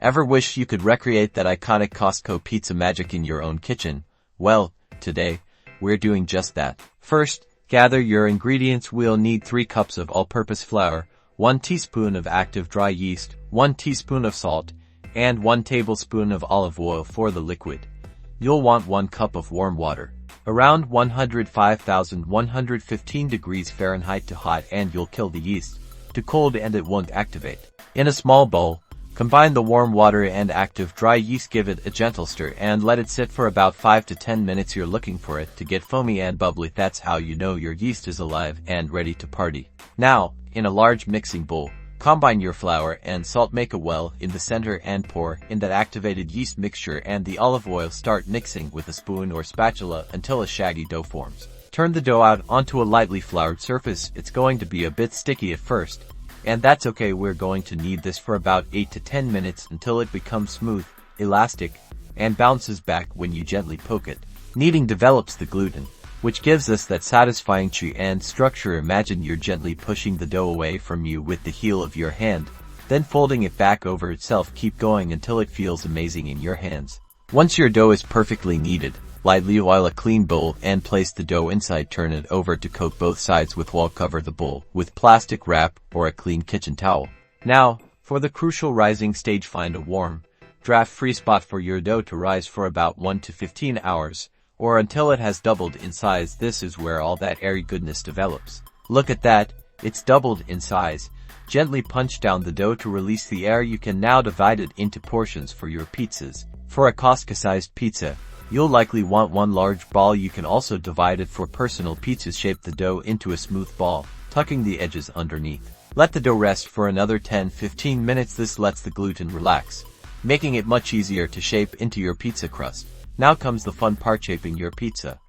Ever wish you could recreate that iconic Costco pizza magic in your own kitchen? Well, today, we're doing just that. First, gather your ingredients. We'll need 3 cups of all-purpose flour, 1 teaspoon of active dry yeast, 1 teaspoon of salt, and 1 tablespoon of olive oil for the liquid. You'll want 1 cup of warm water, around 105,115 degrees Fahrenheit to hot, and you'll kill the yeast to cold and it won't activate. In a small bowl, combine the warm water and active dry yeast, give it a gentle stir, and let it sit for about 5 to 10 minutes. You're looking for it to get foamy and bubbly. That's how you know your yeast is alive and ready to party. Now, in a large mixing bowl, combine your flour and salt, make a well in the center, and pour in that activated yeast mixture and the olive oil. Start mixing with a spoon or spatula until a shaggy dough forms. Turn the dough out onto a lightly floured surface. It's going to be a bit sticky at first, and that's okay. We're going to knead this for about 8 to 10 minutes until it becomes smooth, elastic, and bounces back when you gently poke it. Kneading develops the gluten, which gives us that satisfying chew and structure. Imagine you're gently pushing the dough away from you with the heel of your hand, then folding it back over itself. Keep going until it feels amazing in your hands. Once your dough is perfectly kneaded, lightly oil a clean bowl and place the dough inside. Turn it over to coat both sides with oil. Cover the bowl with plastic wrap or a clean kitchen towel. Now, for the crucial rising stage, find a warm, draft-free spot for your dough to rise for about 1 to 15 hours, or until it has doubled in size. This is where all that airy goodness develops. Look at that, it's doubled in size. Gently punch down the dough to release the air. You can now divide it into portions for your pizzas. For a Costco-sized pizza, you'll likely want 1 large ball. You can also divide it for personal pizzas. Shape the dough into a smooth ball, tucking the edges underneath. Let the dough rest for another 10-15 minutes. This lets the gluten relax, making it much easier to shape into your pizza crust. Now comes the fun part, shaping your pizza.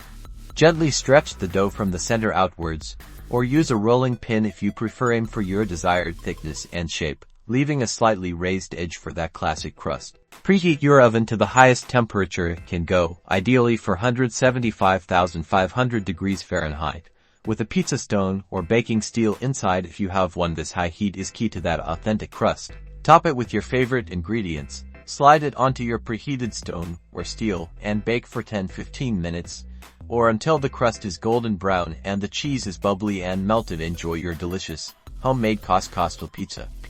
Gently stretch the dough from the center outwards, or use a rolling pin if you prefer. Aim for your desired thickness and shape, leaving a slightly raised edge for that classic crust. Preheat your oven to the highest temperature it can go, ideally for 175,500 degrees Fahrenheit, with a pizza stone or baking steel inside if you have one. This high heat is key to that authentic crust. Top it with your favorite ingredients. Slide it onto your preheated stone or steel and bake for 10-15 minutes, or until the crust is golden brown and the cheese is bubbly and melted. Enjoy your delicious, homemade Costco pizza.